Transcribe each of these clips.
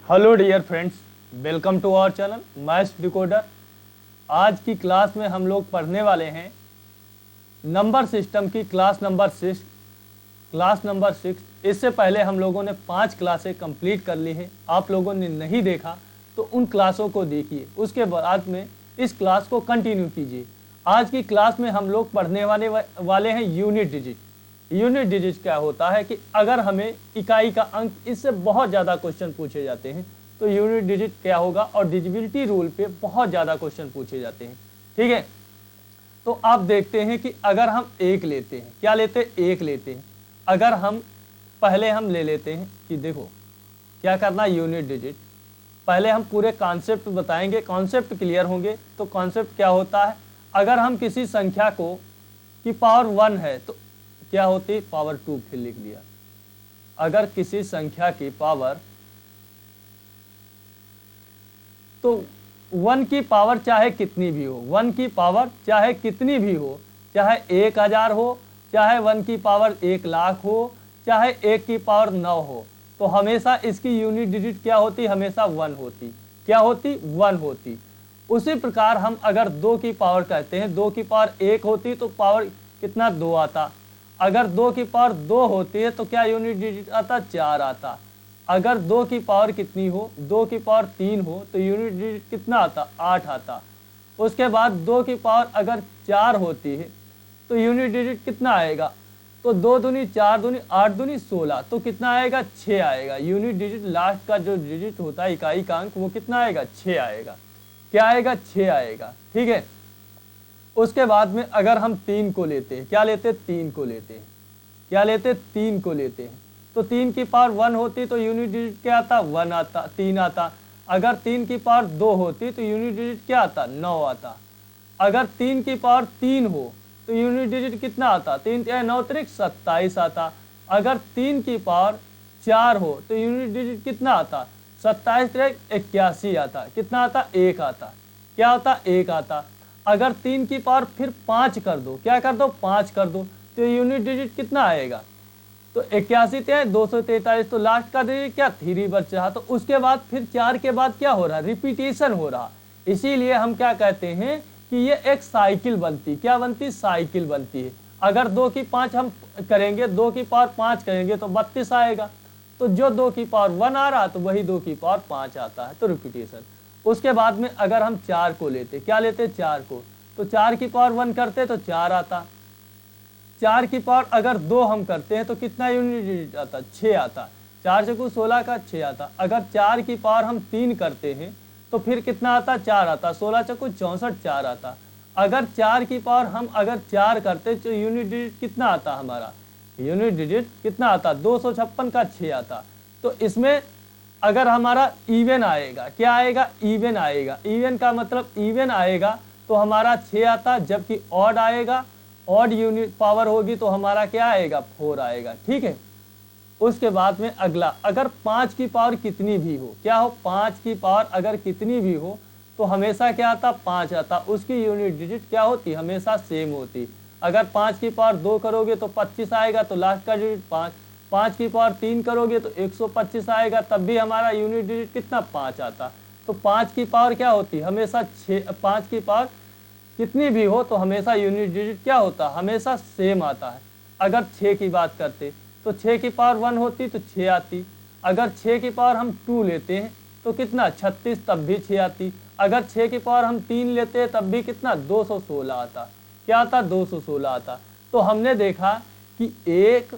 Hello dear friends, welcome to our channel maths decoder. आज की class में हम लोग पढ़ने वाले हैं नंबर सिस्टम की क्लास नंबर 6। इससे पहले हम लोगों ने 5 क्लासें कंप्लीट कर ली हैं। आप लोगों ने नहीं देखा तो उन क्लासों को देखिए, उसके बाद में इस क्लास को कंटिन्यू कीजिए। आज की क्लास में हम लोग पढ़ने वाले हैं यूनिट डिजिट। यूनिट डिजिट क्या होता है कि अगर हमें इकाई का अंक, इससे बहुत ज़्यादा क्वेश्चन पूछे जाते हैं, तो यूनिट डिजिट क्या होगा, और डिविजिबिलिटी रूल पे बहुत ज़्यादा क्वेश्चन पूछे जाते हैं। ठीक है, तो आप देखते हैं कि अगर हम एक लेते हैं, क्या लेते हैं, एक लेते हैं। अगर हम पहले हम ले लेते हैं कि देखो क्या करना, यूनिट डिजिट पहले हम पूरे कॉन्सेप्ट बताएंगे, कॉन्सेप्ट क्लियर होंगे तो कॉन्सेप्ट क्या होता है। अगर हम किसी संख्या को की पावर 1 है तो क्या होती, पावर 2 फिर लिख दिया। अगर किसी संख्या की पावर, तो 1 की पावर चाहे कितनी भी हो, 1 की पावर चाहे कितनी भी हो, चाहे 1000 हो, चाहे 1 की पावर 1 लाख हो, चाहे 1 की पावर 9 हो, तो हमेशा इसकी यूनिट डिजिट क्या होती, हमेशा 1 होती। क्या होती, 1 होती। उसी प्रकार हम अगर 2 की पावर कहते हैं, 2 की पावर 1 होती तो पावर कितना, 2 आता। अगर 2 की पावर 2 होती है तो क्या यूनिट डिजिट आता, 4 आता। अगर 2 की पावर कितनी हो, 2 की पावर 3 हो तो यूनिट डिजिट कितना आता, 8 आता। उसके बाद 2 की पावर अगर 4 होती है तो यूनिट डिजिट कितना आएगा, तो 2 दूनी 4 दूनी 8 दूनी 16, तो कितना आएगा, 6 आएगा। यूनिट डिजिट लास्ट का जो डिजिट होता है, इकाई का अंक, वो कितना आएगा, 6 आएगा। क्या आएगा, 6 आएगा। ठीक है, उसके बाद में अगर हम 3 को लेते हैं, क्या लेते हैं, 3 को लेते हैं, क्या लेते हैं, 3 को लेते हैं, तो 3 की पावर 1 होती तो यूनिट डिजिट क्या आता, 1 आता, 3 आता। अगर 3 की पावर 2 होती तो यूनिट डिजिट क्या आता, 9 आता। अगर 3 की पावर 3 हो तो यूनिट डिजिट कितना आता, 3 या 9 त्रिक 27 आता। अगर 3 की पावर 4 हो तो यूनिट डिजिट कितना आता, 27 त्रिक 81 आता। कितना आता, 1 आता। क्या आता, 1 आता। अगर 3 की पावर फिर 5 कर दो, क्या कर दो, 5 कर दो, तो यूनिट डिजिट कितना आएगा, तो 81 ते 243, तो लास्ट का डिजिट क्या, 3 बचा। तो उसके बाद फिर 4 के बाद क्या हो रहा, रिपीटेशन हो रहा। इसीलिए हम क्या कहते हैं कि ये एक साइकिल बनती, क्या बनती, साइकिल बनती है। अगर 2 की 5 हम करेंगे, 2 की पावर 5 करेंगे तो 32 आएगा। तो जो 2 की पावर 1 आ रहा तो वही 2 की पावर 5 आता है, तो रिपीटेशन। उसके बाद में अगर हम 4 को लेते, क्या लेते, 4 को, तो 4 की पावर 1 करते तो 4 आता। 4 की पावर अगर 2 हम करते हैं तो कितना यूनिट डिजिट आता, 6 आता। 4 से कुछ 16 का 6 आता। अगर 4 की पावर हम 3 करते हैं तो फिर कितना आता, 4 आता। 16 से कुछ 64, 4 आता। अगर 4 की पावर हम अगर 4 करते तो यूनिट डिजिट कितना आता, हमारा यूनिट डिजिट कितना आता, 256 का 6 आता। तो इसमें अगर हमारा इवन आएगा, क्या आएगा, इवन आएगा। इवन का मतलब इवन आएगा तो हमारा 6 आता, जबकि ऑड आएगा, ऑड यूनिट पावर होगी तो हमारा क्या आएगा, 4 आएगा। ठीक है, उसके बाद में अगला, अगर 5 की पावर कितनी भी हो, क्या हो, 5 की पावर अगर कितनी भी हो तो हमेशा क्या आता, 5 आता। उसकी यूनिट डिजिट क्या होती, हमेशा सेम होती। अगर 5 की पावर 2 करोगे तो 25 आएगा, तो लास्ट का डिजिट 5। 5 की पावर 3 करोगे तो 125 आएगा, तब भी हमारा यूनिट डिजिट कितना, 5 आता। तो 5 की पावर क्या होती, हमेशा 6। 5 की पावर कितनी भी हो तो हमेशा यूनिट डिजिट क्या होता, हमेशा सेम आता है। अगर 6 की बात करते तो 6 की पावर 1 होती तो 6 आती। अगर 6 की पावर हम 2 लेते हैं तो कितना, 36, तब भी 6 आती। अगर 6 की पावर हम 3 लेते हैं तब भी कितना, 216 आता। क्या आता, 216 आता। तो हमने देखा कि 1,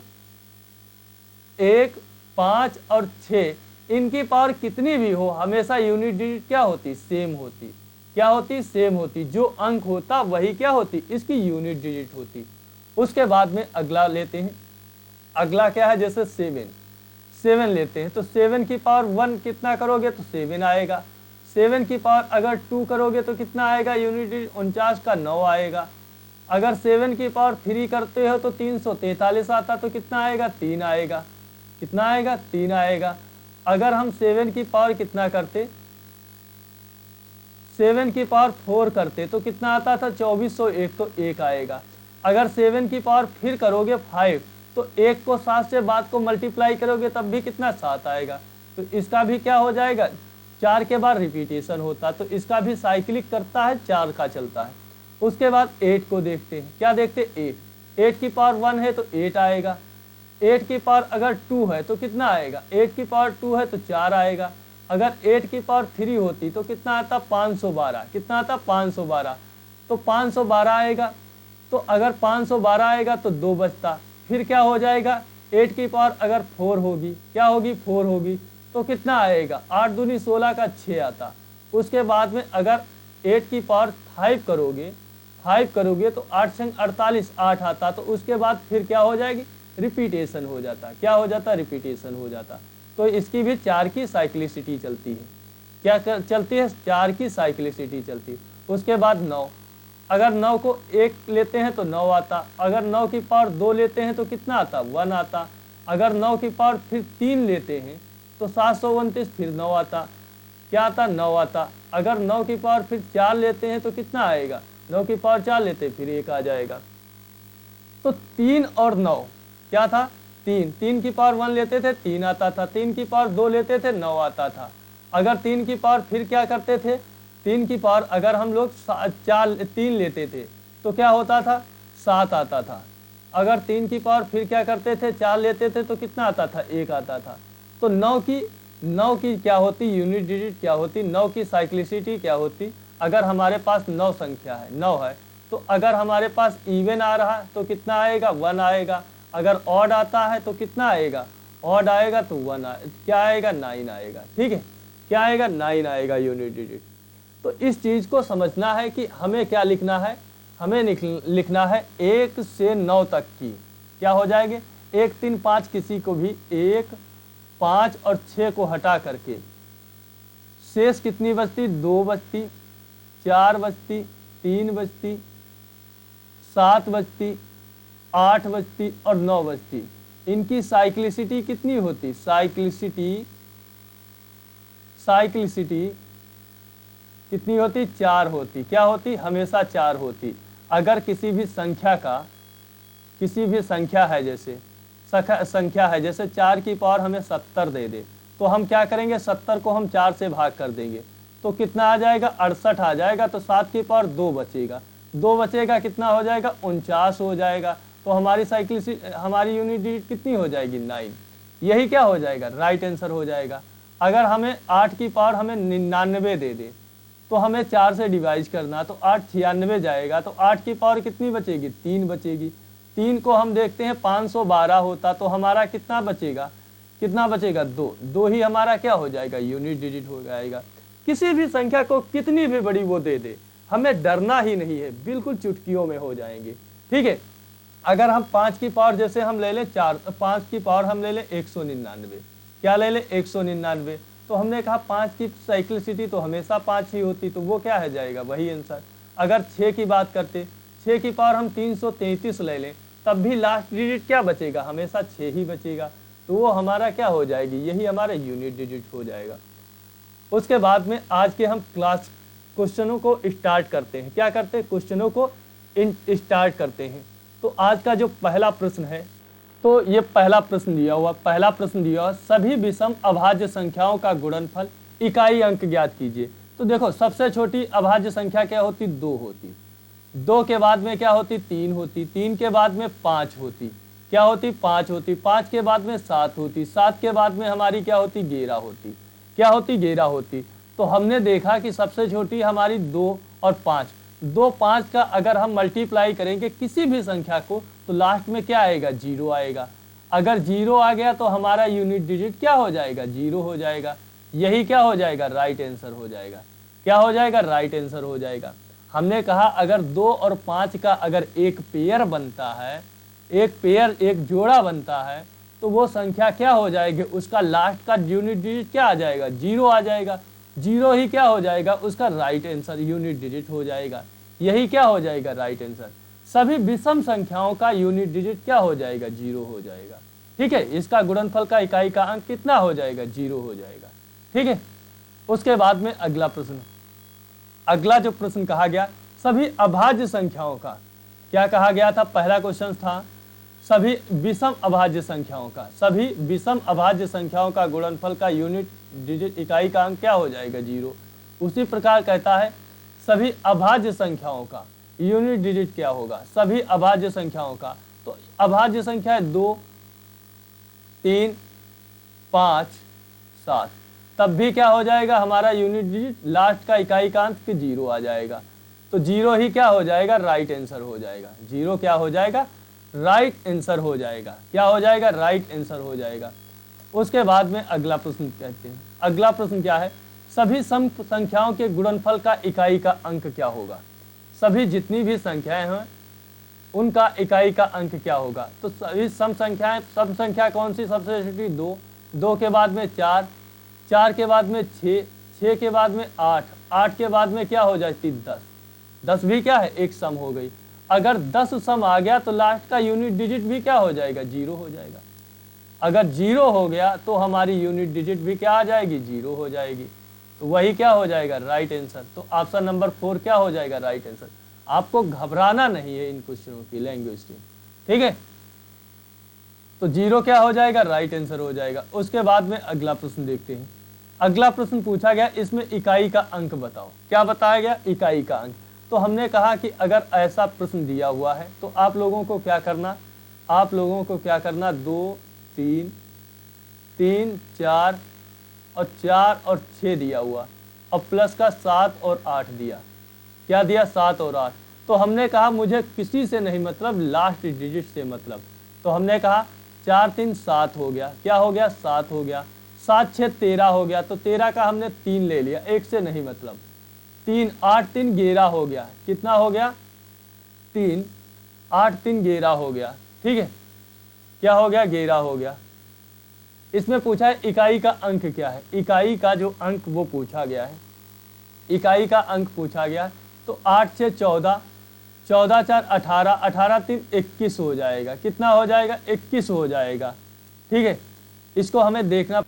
5 और 6, इनकी पावर कितनी भी हो हमेशा यूनिट डिजिट क्या होती, सेम होती। क्या होती, सेम होती। जो अंक होता वही क्या होती, इसकी यूनिट डिजिट होती। उसके बाद में अगला लेते हैं। अगला क्या है, जैसे 7 लेते हैं तो 7 की पावर 1 कितना करोगे तो 7 आएगा। 7 की पावर अगर 2 करोगे तो कितना आएगा, यूनिट डिजिट 49 का 9 आएगा। अगर 7 की पावर 3 करते हो तो 343 आता, तो कितना आएगा, 3 आएगा। कितना आएगा, 3 आएगा। अगर हम 7 की पावर कितना करते, 7 की पावर 4 करते तो कितना आता था, 2401, तो 1 आएगा। अगर 7 की पावर फिर करोगे 5 तो 1 को 7 से बाद को मल्टीप्लाई करोगे तब भी कितना, 7 आएगा। तो इसका भी क्या हो जाएगा, 4 के बाद रिपीटेशन होता, तो इसका भी साइक्लिक करता है, 4 का चलता है। उसके बाद 8 को देखते हैं, क्या देखते हैं 8 की पावर 1 है तो 8 आएगा, 8 की पावर अगर 2 है तो कितना आएगा, 8 की पावर 2 है तो 4 आएगा, अगर 8 की पावर 3 होती तो कितना आता 512, कितना आता 512, तो 512 आएगा। तो अगर 512 आएगा तो 2 बचता, फिर क्या हो जाएगा 8 की पावर अगर 4 होगी, क्या होगी 4 होगी, तो कितना आएगा 8 दूनी 16 का 6 आता। उसके बाद में अगर 8 की पावर 5 करोगे तो 8 संग 48 8 आता, तो उसके बाद फिर क्या हो जाएगी रिपीटेशन हो जाता, क्या हो जाता रिपीटेशन हो जाता। तो इसकी भी 4 की साइक्लिसिटी चलती है, क्या चलती है 4 की साइक्लिसिटी चलती है। उसके बाद 9, अगर 9 को 1 लेते हैं तो 9 आता, अगर 9 की पावर 2 लेते हैं तो कितना आता 1 आता, अगर 9 की पावर फिर 3 लेते हैं तो 729 फिर 9 आता, क्या आता 9 आता, अगर 9 की पावर फिर 4 लेते हैं तो कितना आएगा, 9 की पावर 4 लेते फिर 1 आ जाएगा। तो 3 और 9 क्या था 3 की पावर 1 लेते थे 3 आता था, 3 की पावर 2 लेते थे 9 आता था, अगर 3 की पावर फिर क्या करते थे 3 की पावर अगर हम लोग 3 लेते थे तो क्या होता था 7 आता था, अगर 3 की पावर फिर क्या करते थे 4 लेते थे तो कितना आता था 1 आता था। तो 9 की क्या होती यूनिट डिजिट क्या होती, 9 की साइक्लिसिटी क्या होती, अगर हमारे पास 9 संख्या है 9 है तो अगर हमारे पास इवन आ रहा है तो कितना आएगा 1 आएगा, अगर ऑड आता है तो कितना आएगा ऑड आएगा तो 1 क्या आएगा 9 आएगा, ठीक है क्या आएगा 9 आएगा यूनिट डिजिट। तो इस चीज़ को समझना है कि हमें क्या लिखना है, हमें लिखना है 1 से 9 तक की क्या हो जाएंगे 1 3 5, किसी को भी 1 5 और 6 को हटा करके शेष कितनी बचती 2 बचती 4 बचती 3 बचती 7 बचती 8 बचती और 9 बचती। इनकी साइक्लिसिटी कितनी होती, साइक्लिसिटी कितनी होती 4 होती, क्या होती हमेशा 4 होती। अगर किसी भी संख्या है जैसे जैसे 4 की पावर हमें 70 दे दे तो हम क्या करेंगे 70 को हम 4 से भाग कर देंगे तो कितना आ जाएगा 68 आ जाएगा, तो 7 की पावर 2 बचेगा कितना हो जाएगा 49 हो जाएगा। तो हमारी यूनिट डिजिट कितनी हो जाएगी 9, यही क्या हो जाएगा राइट आंसर हो जाएगा। अगर हमें 8 की पावर हमें 99 दे दे तो हमें 4 से डिवाइड करना, तो 8 96 जाएगा, तो 8 की पावर कितनी बचेगी 3 बचेगी। 3 को हम देखते हैं 512 होता तो हमारा कितना बचेगा 2 ही हमारा क्या हो जाएगा यूनिट डिजिट हो जाएगा। किसी भी संख्या को कितनी भी बड़ी वो दे दे हमें डरना ही नहीं है, बिल्कुल चुटकियों में हो जाएंगे, ठीक है। अगर हम 5 की पावर जैसे हम ले लें 5 की पावर हम ले लें 199, क्या ले लें 199, तो हमने कहा 5 की साइक्लिसिटी तो हमेशा 5 ही होती, तो वो क्या है जाएगा वही आंसर। अगर 6 की बात करते 6 की पावर हम 333 ले लें तब भी लास्ट डिजिट क्या बचेगा हमेशा 6 ही बचेगा, तो वो हमारा क्या हो जाएगी यही हमारा यूनिट डिजिट हो जाएगा। उसके बाद में आज के हम क्लास क्वेश्चनों को स्टार्ट करते हैं, क्या करते हैं क्वेश्चनों को स्टार्ट करते हैं। तो आज का जो पहला प्रश्न है, तो ये पहला प्रश्न दिया हुआ सभी विषम अभाज्य संख्याओं का गुणनफल इकाई अंक ज्ञात कीजिए। तो देखो सबसे छोटी अभाज्य संख्या क्या होती 2 होती, 2 के बाद में क्या होती 3 होती, 3 के बाद में 5 होती, क्या होती 5 होती, 5 के बाद में 7 होती, 7 के बाद में हमारी क्या होती 11 होती, क्या होती 11 होती। तो हमने देखा कि सबसे छोटी हमारी 2 और 5, 2 5 का अगर हम मल्टीप्लाई करेंगे किसी भी संख्या को तो लास्ट में क्या आएगा 0 आएगा। अगर 0 आ गया तो हमारा यूनिट डिजिट क्या हो जाएगा 0 हो जाएगा, यही क्या हो जाएगा राइट आंसर हो जाएगा, क्या हो जाएगा राइट आंसर हो जाएगा। हमने कहा अगर 2 और 5 का अगर एक पेयर बनता है, एक जोड़ा बनता है तो वो संख्या क्या हो जाएगी उसका लास्ट का यूनिट डिजिट क्या आ जाएगा 0 आ जाएगा, 0 ही क्या हो जाएगा उसका राइट आंसर यूनिट डिजिट हो जाएगा, यही क्या हो जाएगा राइट आंसर। सभी विषम संख्याओं का यूनिट डिजिट क्या हो जाएगा 0 हो जाएगा, ठीक है। इसका गुणनफल का इकाई का अंक कितना हो जाएगा 0 हो जाएगा, ठीक है। उसके बाद में अगला प्रश्न, अगला जो प्रश्न कहा गया सभी अभाज्य संख्याओं का, क्या कहा गया था पहला क्वेश्चन था सभी विषम अभाज्य संख्याओं का, सभी विषम अभाज्य संख्याओं का गुणनफल का यूनिट डिजिट इकाई का अंक क्या हो जाएगा? 0। उसी प्रकार कहता है सभी अभाज्य संख्याओं का यूनिट डिजिट क्या होगा? सभी अभाज्य संख्याओं का, तो अभाज्य संख्या है 2, 3, 5, 7, तब भी क्या हो जाएगा हमारा यूनिट डिजिट? लास्ट का इकाई का अंक 0 आ जाएगा। तो 0 ही क्या हो जाएगा? राइट आंसर हो जाएगा। 0 क्या हो जाएगा? राइट आंसर हो जाएगा। क्या हो जाएगा? राइट आंसर हो जाएगा। उसके बाद में अगला प्रश्न कहते हैं। अगला प्रश्न क्या है? सभी सम संख्याओं के गुणनफल का इकाई का अंक क्या होगा? सभी जितनी भी संख्याएं हैं उनका इकाई का अंक क्या होगा? तो सभी सम संख्याएं, सम संख्या कौन सी सबसे छोटी? 2, 2 के बाद में 4, 4 के बाद में 6, 6 के बाद में 8, 8 के बाद में क्या हो जाती? 10, 10 भी क्या है? एक सम हो गई। अगर 10 सम आ गया तो लास्ट का यूनिट डिजिट भी क्या हो जाएगा? 0 हो जाएगा। अगर 0 हो गया तो हमारी यूनिट डिजिट भी क्या आ जाएगी? 0 हो जाएगी। तो वही क्या हो जाएगा? Right answer. तो ऑप्शन नंबर 4 क्या हो जाएगा? Right answer. आपको घबराना नहीं है इन क्वेश्चनों की लैंग्वेज की, ठीक है। तो 0 क्या हो जाएगा? राइट आंसर हो जाएगा। उसके बाद में अगला प्रश्न देखते हैं। अगला प्रश्न पूछा गया, इसमें इकाई का अंक बताओ। क्या बताया गया? इकाई का अंक। तो हमने कहा कि अगर ऐसा प्रश्न दिया हुआ है तो आप लोगों को क्या करना? आप लोगों को क्या करना? 2, 3, 3, 4 और 4 और 6 दिया हुआ और प्लस का 7 और 8 दिया। क्या दिया? 7 और 8। तो हमने कहा मुझे किसी से नहीं मतलब, लास्ट डिजिट से मतलब। तो हमने कहा 4, 3, 7 हो गया। क्या हो गया? 7 हो गया। 7, 6, 13 हो गया। तो 13 का हमने 3 ले लिया, एक से नहीं मतलब। 3, 8, 3, 11 हो गया। कितना हो गया? 3, 8, 3, 11 हो गया। ठीक है, क्या हो गया? 11 हो गया। इसमें पूछा है इकाई का अंक क्या है। इकाई का जो अंक वो पूछा गया है, इकाई का अंक पूछा गया। तो 8 से 14, 14, 4, 18, 18, 3, 21 हो जाएगा। कितना हो जाएगा? 21 हो जाएगा। ठीक है, इसको हमें देखना।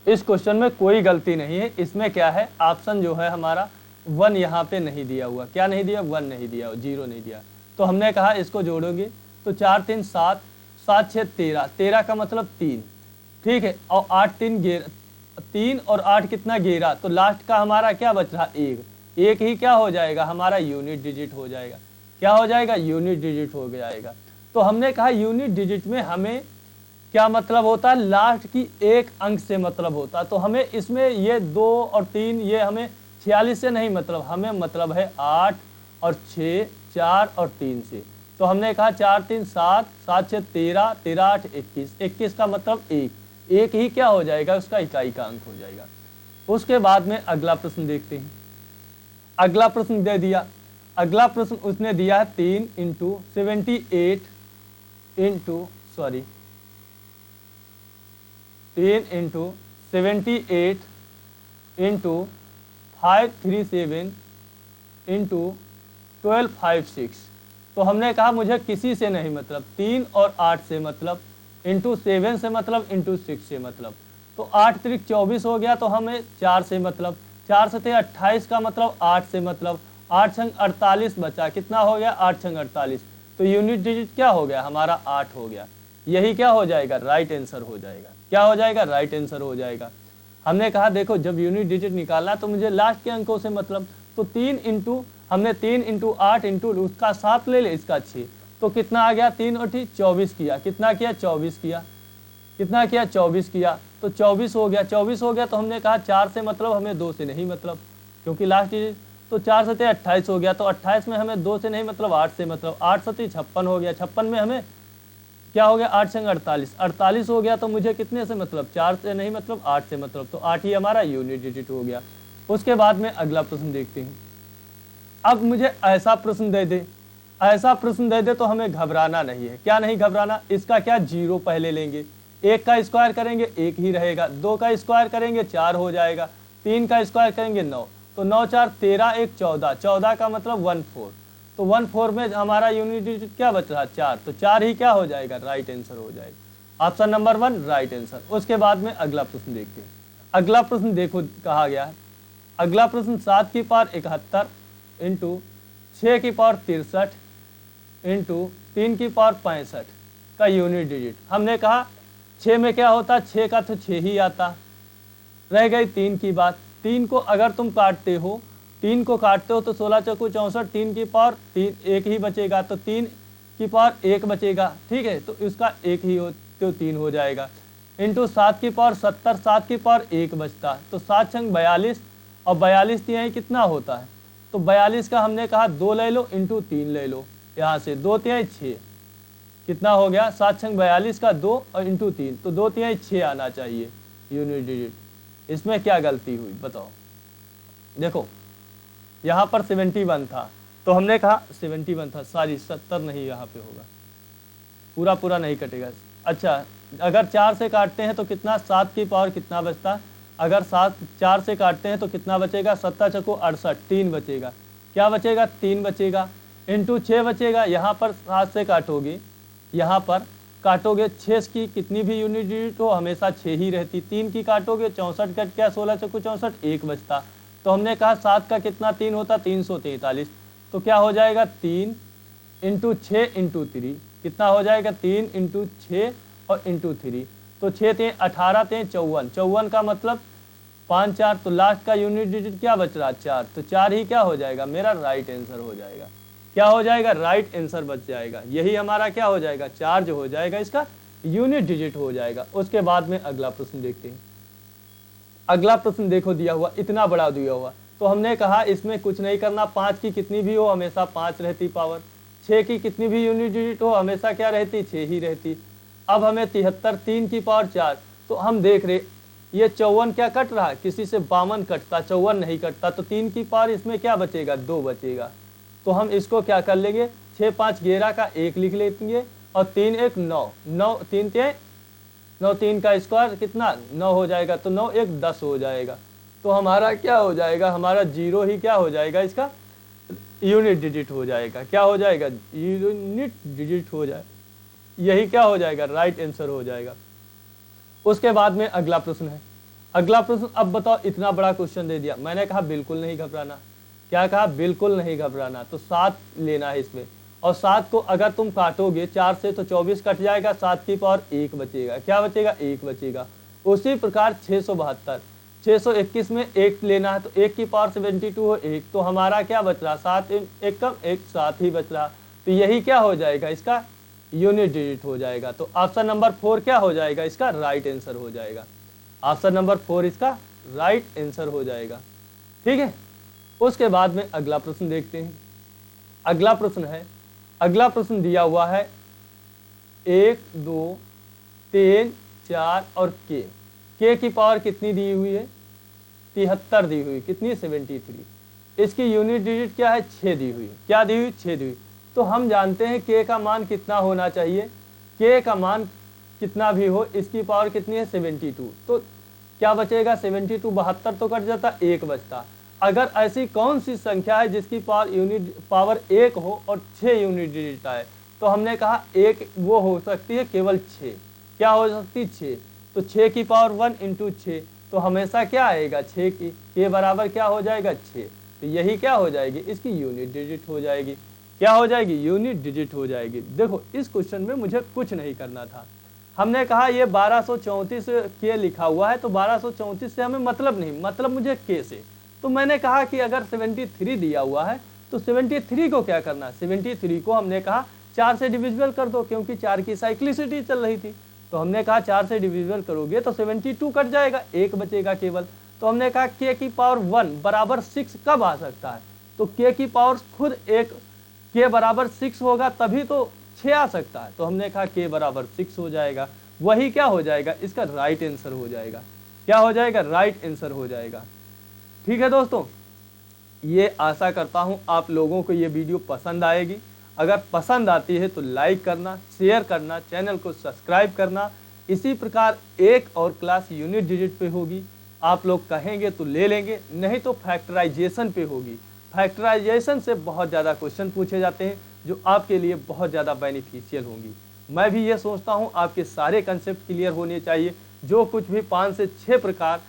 इस क्वेश्चन में कोई गलती नहीं है। इसमें क्या है? ऑप्शन जो है हमारा 1 यहाँ पे नहीं दिया हुआ। क्या नहीं दिया? 1 नहीं दिया, 0 नहीं दिया। तो हमने कहा इसको जोड़ोगे तो 4, 3, 7, 7, 6, 13, 13 का मतलब 3। ठीक है, और 8, 3, 11, 3 और 8 कितना? 11। तो लास्ट का हमारा क्या बच रहा? 1। 1 ही क्या हो जाएगा? हमारा यूनिट डिजिट हो जाएगा। क्या हो जाएगा? यूनिट डिजिट हो जाएगा। तो हमने कहा यूनिट डिजिट में हमें क्या मतलब होता है? लास्ट की एक अंक से मतलब होता है। तो हमें इसमें ये 2 और 3 ये हमें 46 से नहीं मतलब, हमें मतलब है 8 और 6, 4 और 3 से। तो हमने कहा 4, 3, 7, 7, 6, 13, 13, 8, 21, 21 का मतलब 1। 1 ही क्या हो जाएगा? उसका इकाई का अंक हो जाएगा। उसके बाद में अगला प्रश्न देखते हैं। अगला प्रश्न दे दिया। अगला प्रश्न उसने दिया है 3 × 78 × 537 × 1256। तो हमने कहा मुझे किसी से नहीं मतलब, 3 और 8 से मतलब, इंटू 7 से मतलब, इंटू 6 से मतलब। तो 8 त्रिक 24 हो गया। तो हमें 4 से मतलब, 4 से 28 का मतलब 8 से मतलब, 8 छंग 48 बचा। कितना हो गया? 8 छंग 48। तो यूनिट डिजिट क्या हो गया? हमारा 8 हो गया। यही क्या हो जाएगा? राइट आंसर हो जाएगा। क्या हो जाएगा? राइट आंसर हो जाएगा। हमने कहा देखो जब यूनिट डिजिट निकालना तो मुझे लास्ट के अंकों से मतलब, तो 3 × हमने 3 × 8 × उसका 7 ले ले, इसका 6। तो कितना आ गया? 3 और 3 24 किया। कितना किया? 24 किया। कितना किया? 24 किया। तो 24 हो गया। 24 हो गया तो हमने कहा 4 से मतलब, हमें 2 से नहीं मतलब, क्योंकि लास्ट डिजिट। तो 4 से 28 हो गया। तो 28 में हमें 2 से नहीं मतलब, 8 से मतलब। 8 से 56 हो गया। 56 में हमें क्या हो गया? 8 छंग 48, 48 हो गया। तो मुझे कितने से मतलब? 4 से नहीं मतलब, 8 से मतलब। तो 8 ही हमारा यूनिट डिजिट हो गया। उसके बाद में अगला प्रश्न देखते हैं। अब मुझे ऐसा प्रश्न दे दे, ऐसा प्रश्न दे दे तो हमें घबराना नहीं है। क्या नहीं घबराना? इसका क्या? 0 पहले लेंगे। 1 का स्क्वायर करेंगे 1 ही रहेगा। 2 का स्क्वायर करेंगे 4 हो जाएगा। 3 का स्क्वायर करेंगे 9। तो 9, 4, 13, 1, 14। 14 का मतलब 14। तो 14 में हमारा यूनिट डिजिट क्या बच रहा? 4। तो 4 ही क्या हो जाएगा? राइट आंसर हो जाएगा। Option number 1 right answer. उसके बाद में अगला प्रश्न देखते हैं। अगला प्रश्न देखो कहा गया है। अगला प्रश्न 7 की पावर 71 × 6 की पावर 63 × 3 की पावर 65 का यूनिट डिजिट। हमने कहा 6 में क्या होता, 6 का तो 6 ही आता। रह गई 3 की बात। 3 को अगर तुम काटते हो, 3 को काटते हो तो 16 चौको 64, 3 की पावर 3 एक ही बचेगा, तो 3 की पावर 1 बचेगा। ठीक है, तो इसका 1 ही हो तो 3 हो जाएगा। इंटू 7 की पावर 70, 7 की पावर 1 बचता, तो 7 छंग 42, और 42 तिहाई कितना होता है, तो 42 का हमने कहा 2 ले लो इंटू 3 ले लो, यहाँ से 2 तिहाई 6, कितना हो गया 7 छंग 42 का 2 और इंटू 3, तो 2 तिहाई 6 आना चाहिए यूनिट डिजिट। इसमें क्या गलती हुई बताओ। देखो यहाँ पर 71 था, तो हमने कहा 71 था, सॉरी 70 नहीं, यहाँ पे होगा, पूरा पूरा नहीं कटेगा। अच्छा, अगर 4 से काटते हैं तो कितना, 7 की पावर कितना बचता, अगर 4 से काटते हैं तो कितना बचेगा, 7 चको 68, 3 बचेगा, क्या बचेगा 3 बचेगा, इंटू 6 बचेगा। यहाँ पर 7 से काटोगे, यहाँ पर काटोगे 6 की कितनी भी यूनिट डिजिट हो हमेशा 6 ही रहती, 3 की काटोगे 64 कट क्या, 16 चको 64, 1 बचता। तो हमने कहा 7 का कितना 3 होता, 343, तो क्या हो जाएगा 3 इंटू 6 इंटू 3, कितना हो जाएगा 3 इंटू 6 और इंटू 3, तो 6 थे 18 थे 54, 54 का मतलब 5 4, तो लास्ट का यूनिट डिजिट क्या बच रहा 4, तो 4 ही क्या हो जाएगा मेरा राइट आंसर हो जाएगा। क्या हो जाएगा, राइट आंसर बच जाएगा, यही हमारा क्या हो जाएगा, 4 जो हो जाएगा इसका यूनिट डिजिट हो जाएगा। उसके बाद में अगला प्रश्न देखते हैं। अगला प्रश्न देखो दिया हुआ, इतना बड़ा दिया हुआ, तो हमने कहा इसमें कुछ नहीं करना, 5 की कितनी भी हो हमेशा 5 रहती पावर, 6 की कितनी भी यूनिट डिजिट हो हमेशा क्या रहती, 6 ही रहती। अब हमें 73, 3 की पावर 4, तो हम देख रहे ये 54 क्या कट रहा है, किसी से 52 कटता, 54 नहीं कटता, तो 3 की पावर इसमें क्या बचेगा, 2 बचेगा। तो हम इसको क्या कर लेंगे, 6 5 11 का 1 लिख लेंगे, और 3 1 9, 9 3 9, 3 का स्क्वायर कितना 9 हो जाएगा, तो 9 1 10 हो जाएगा। तो हमारा क्या हो जाएगा, हमारा 0 ही क्या हो जाएगा, इसका यूनिट डिजिट हो जाएगा। क्या हो जाएगा, यूनिट डिजिट हो जाएगा, यही क्या हो जाएगा, राइट आंसर हो जाएगा। उसके बाद में अगला प्रश्न है। अगला प्रश्न, अब बताओ इतना बड़ा क्वेश्चन दे दिया, मैंने कहा बिल्कुल नहीं घबराना, क्या कहा, बिल्कुल नहीं घबराना। तो 7 लेना है इसमें, और 7 को अगर तुम काटोगे 4 से तो 24 कट जाएगा, 7 की पावर 1 बचेगा, क्या बचेगा 1 बचेगा। उसी प्रकार 672, 621 में 1 लेना है, तो 1 की पावर 72 हो 1, तो हमारा क्या बच रहा, 7 1 कम 1 7 ही बच रहा, तो यही क्या हो जाएगा, इसका यूनिट डिजिट हो जाएगा। तो ऑप्शन नंबर 4 क्या हो जाएगा, इसका राइट आंसर हो जाएगा। ऑप्शन नंबर 4 इसका राइट आंसर हो जाएगा। ठीक है, उसके बाद में अगला प्रश्न देखते हैं। अगला प्रश्न है, अगला प्रश्न दिया हुआ है 1 2 3 4 और के की पावर कितनी दी हुई है, 73 दी हुई, कितनी 73। इसकी यूनिट डिजिट क्या है, 6 दी हुई, क्या दी हुई 6 दी हुई। तो हम जानते हैं के का मान कितना होना चाहिए, के का मान कितना भी हो, इसकी पावर कितनी है 72, तो क्या बचेगा 72, 72 तो कट जाता, 1 बचता। अगर ऐसी कौन सी संख्या है जिसकी पावर 1 हो और 6 यूनिट डिजिट आए, तो हमने कहा एक वो हो सकती है केवल 6, क्या हो सकती है 6, तो 6 की पावर 1 इंटू 6, तो हमेशा क्या आएगा 6 की के बराबर क्या हो जाएगा 6, तो यही क्या हो जाएगी, इसकी यूनिट डिजिट हो जाएगी। क्या हो जाएगी, यूनिट डिजिट हो जाएगी। देखो इस क्वेश्चन में मुझे कुछ नहीं करना था, हमने कहा ये 1234 के लिखा हुआ है, तो 1234 से हमें मतलब नहीं, मतलब मुझे के से। तो मैंने कहा कि अगर 73 दिया हुआ है तो 73 को क्या करना, 73 को हमने कहा 4 से डिविजिबल कर दो, क्योंकि 4 की साइक्लिसिटी चल रही थी, तो हमने कहा 4 से डिविजिबल करोगे तो 72 कट जाएगा, 1 बचेगा केवल। तो हमने कहा के की पावर 1 बराबर 6 कब आ सकता है, तो के की पावर खुद एक के बराबर 6 होगा तभी तो 6 आ सकता है, तो हमने कहा के बराबर 6 हो जाएगा, वही क्या हो जाएगा, इसका राइट आंसर हो जाएगा। क्या हो जाएगा, राइट आंसर हो जाएगा। ठीक है दोस्तों, ये आशा करता हूँ आप लोगों को ये वीडियो पसंद आएगी। अगर पसंद आती है तो लाइक करना, शेयर करना, चैनल को सब्सक्राइब करना। इसी प्रकार एक और क्लास यूनिट डिजिट पे होगी, आप लोग कहेंगे तो ले लेंगे, नहीं तो फैक्टराइजेशन पे होगी। फैक्टराइजेशन से बहुत ज़्यादा क्वेश्चन पूछे जाते हैं जो आपके लिए बहुत ज़्यादा बेनिफिशियल होंगी। मैं भी ये सोचता हूँ आपके सारे कंसेप्ट क्लियर होने चाहिए। जो कुछ भी 5 से 6 प्रकार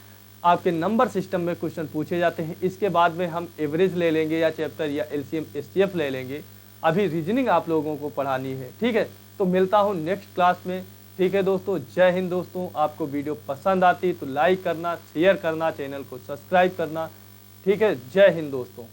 आपके नंबर सिस्टम में क्वेश्चन पूछे जाते हैं, इसके बाद में हम एवरेज ले लेंगे या चैप्टर या एलसीएम एसटीएफ ले लेंगे। अभी रीजनिंग आप लोगों को पढ़ानी है, ठीक है, तो मिलता हूँ नेक्स्ट क्लास में। ठीक है दोस्तों, जय हिंद दोस्तों। आपको वीडियो पसंद आती तो लाइक करना, शेयर करना, चैनल को सब्सक्राइब करना। ठीक है, जय हिंद दोस्तों।